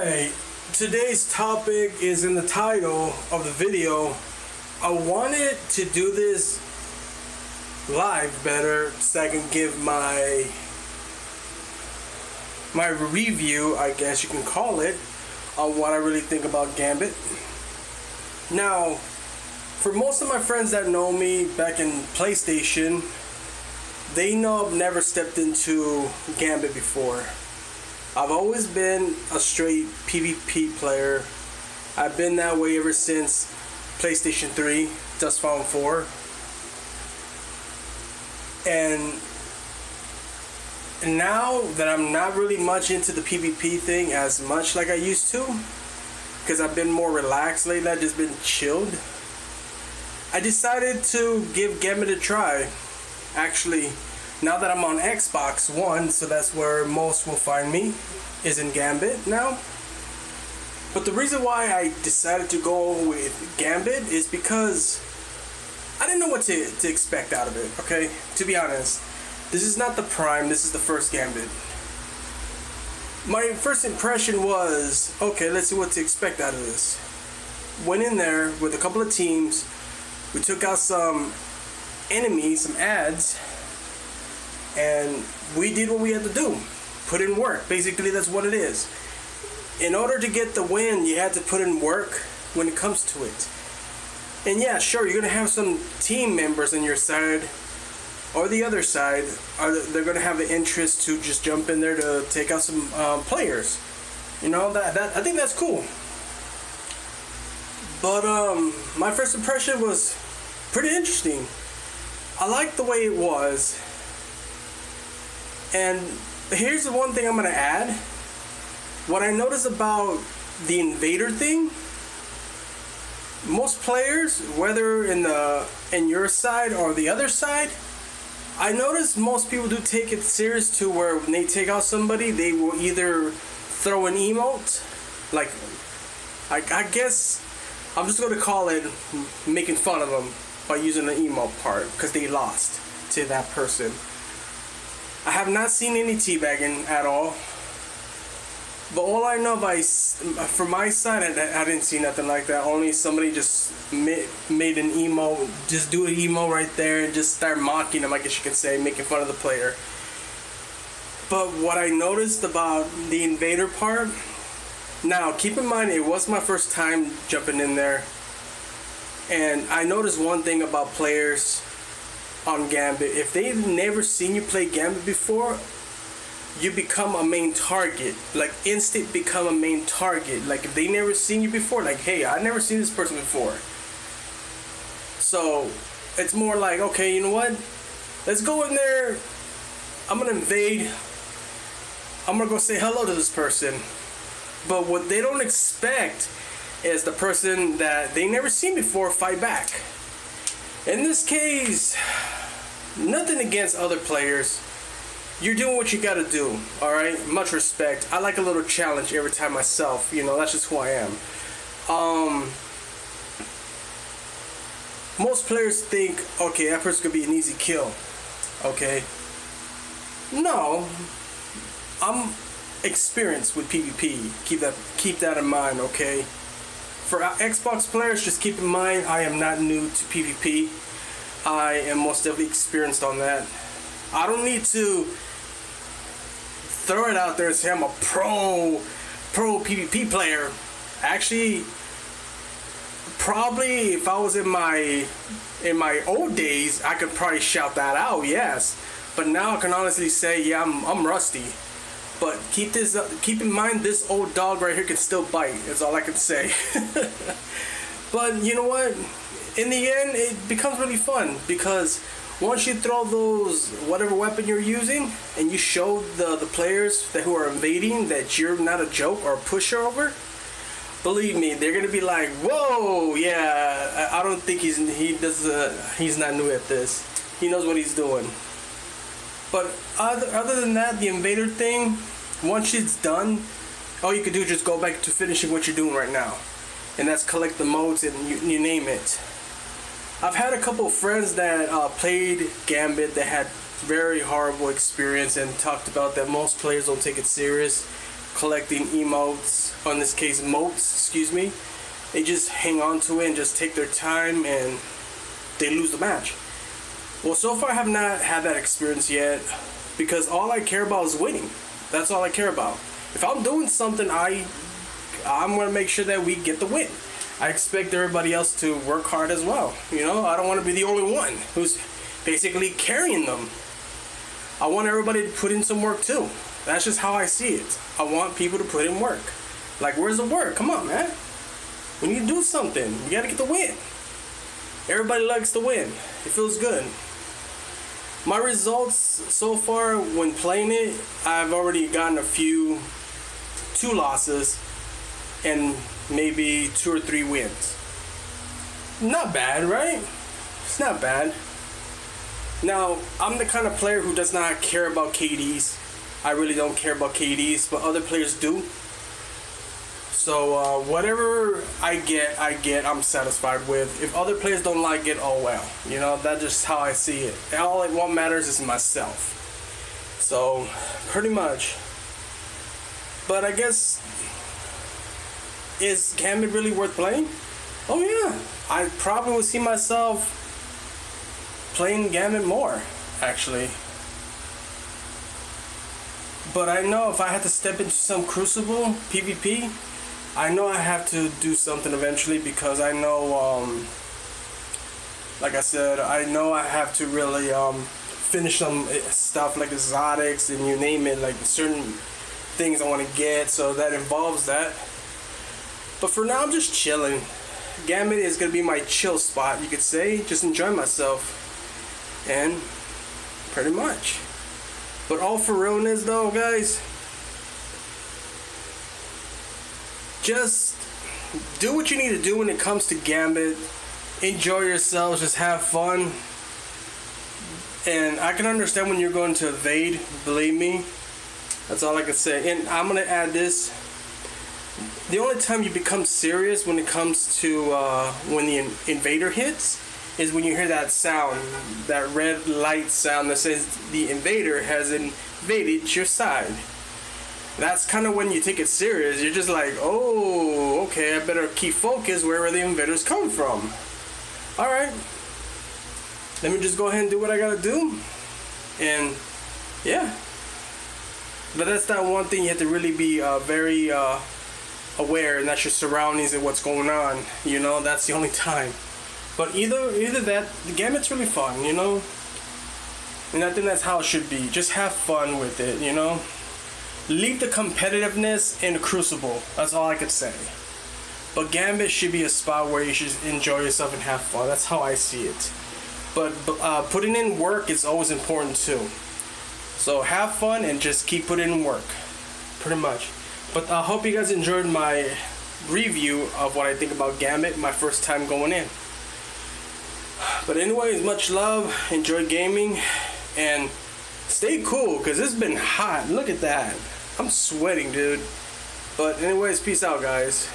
Alright, today's topic is in the title of the video. I wanted to do this live better so I can give my review, I guess you can call it, on what I really think about Gambit. Now, for most of my friends that know me back in PlayStation, they know I've never stepped into Gambit before. I've always been a straight PvP player. I've been that way ever since PlayStation 3, Just Found 4. And now that I'm not really much into the PvP thing as much like I used to, because I've been more relaxed lately, I've just been chilled, I decided to give Gambit a try. Actually, now that I'm on Xbox One, so that's where most will find me, is in Gambit now. But the reason why I decided to go with Gambit is because I didn't know what to expect out of it, okay? To be honest, this is not the prime, this is the first Gambit. My first impression was, okay, let's see what to expect out of this. Went in there with a couple of teams, we took out some enemies, some ads, and we did what we had to do. Put in work. Basically, that's what it is. In order to get the win, you had to put in work when it comes to it. And yeah, sure, you're going to have some team members on your side or the other side. They're going to have an interest to just jump in there to take out some players. You know, that I think that's cool. But my first impression was pretty interesting. I liked the way it was. And here's the one thing I'm going to add. What I noticed about the invader thing, most players, whether in your side or the other side, I noticed most people do take it serious to where when they take out somebody, they will either throw an emote, like, I guess I'm just going to call it making fun of them by using the emote part because they lost to that person. I have not seen any teabagging at all. But all I know from my side, I didn't see nothing like that. Only somebody just made an emo, just do an emo right there and just start mocking them, I guess you could say, making fun of the player. But what I noticed about the invader part, now keep in mind it was my first time jumping in there. And I noticed one thing about players on Gambit. If they've never seen you play Gambit before, you become a main target. Like, instant become a main target. Like, if they never seen you before, like, hey, I never seen this person before. So it's more like, okay, you know what, let's go in there, I'm gonna invade, I'm gonna go say hello to this person. But what they don't expect is the person that they never seen before fight back. In this case, nothing against other players. You're doing what you gotta do, alright? Much respect. I like a little challenge every time myself, you know, that's just who I am. Most players think, okay, that person's gonna be an easy kill, okay? No, I'm experienced with PvP. Keep that in mind, okay? For Xbox players, just keep in mind, I am not new to PvP. I am most definitely experienced on that. I don't need to throw it out there and say I'm a pro PvP player. Actually, probably if I was in my old days, I could probably shout that out, yes. But now I can honestly say, yeah, I'm rusty. But keep in mind, this old dog right here can still bite. That's all I can say. But you know what? In the end, it becomes really fun because once you throw those whatever weapon you're using and you show the players who are invading that you're not a joke or a pushover, believe me, they're gonna be like, whoa, yeah, I don't think he's not new at this. He knows what he's doing. But other than that, the invader thing, once it's done, all you can do is just go back to finishing what you're doing right now. And that's collect the modes and you name it. I've had a couple of friends that played Gambit that had very horrible experience and talked about that most players don't take it serious. collecting emotes, or in this case motes, excuse me. They just hang on to it and just take their time and they lose the match. Well, so far I have not had that experience yet, because all I care about is winning. That's all I care about. If I'm doing something, I'm going to make sure that we get the win. I expect everybody else to work hard as well. You know, I don't want to be the only one who's basically carrying them. I want everybody to put in some work too. That's just how I see it. I want people to put in work. Like, where's the work? Come on, man. We need to do something. We got to get the win. Everybody likes to win. It feels good. My results so far when playing it, I've already gotten two losses and maybe 2 or 3 wins. Not bad, right? It's not bad. Now, I'm the kind of player who does not care about KDs. I really don't care about KDs, but other players do. So whatever I get, I'm satisfied with. If other players don't like it, oh well. You know, that's just how I see it. All what matters is myself. So, pretty much. But I guess, is Gambit really worth playing? Oh yeah. I probably would see myself playing Gambit more, actually. But I know if I had to step into some Crucible PvP, I know I have to do something eventually, because I know, like I said, I know I have to really finish some stuff like exotics and you name it, like certain things I want to get, so that involves that. But for now, I'm just chilling. Gambit is going to be my chill spot, you could say, just enjoy myself. And pretty much. But all for realness though, guys, just do what you need to do when it comes to Gambit. Enjoy yourselves, just have fun. And I can understand when you're going to evade, believe me. That's all I can say. And I'm going to add this. The only time you become serious when it comes to when the invader hits is when you hear that sound, that red light sound that says the invader has invaded your side. That's kind of when you take it serious. You're just like, oh, okay, I better keep focused wherever the invaders come from. Alright, let me just go ahead and do what I gotta do. And yeah, but that's that one thing you have to really be very aware, and that's your surroundings and what's going on. You know, that's the only time. But either that, the Gambit's really fun, you know? And I think that's how it should be. Just have fun with it, you know? Leave the competitiveness in the Crucible. That's all I could say. But Gambit should be a spot where you should enjoy yourself and have fun. That's how I see it. But putting in work is always important too. So have fun and just keep putting in work. Pretty much. But I hope you guys enjoyed my review of what I think about Gambit, my first time going in. But anyways, much love, enjoy gaming, and stay cool, because it's been hot. Look at that. I'm sweating, dude. But anyways, peace out, guys.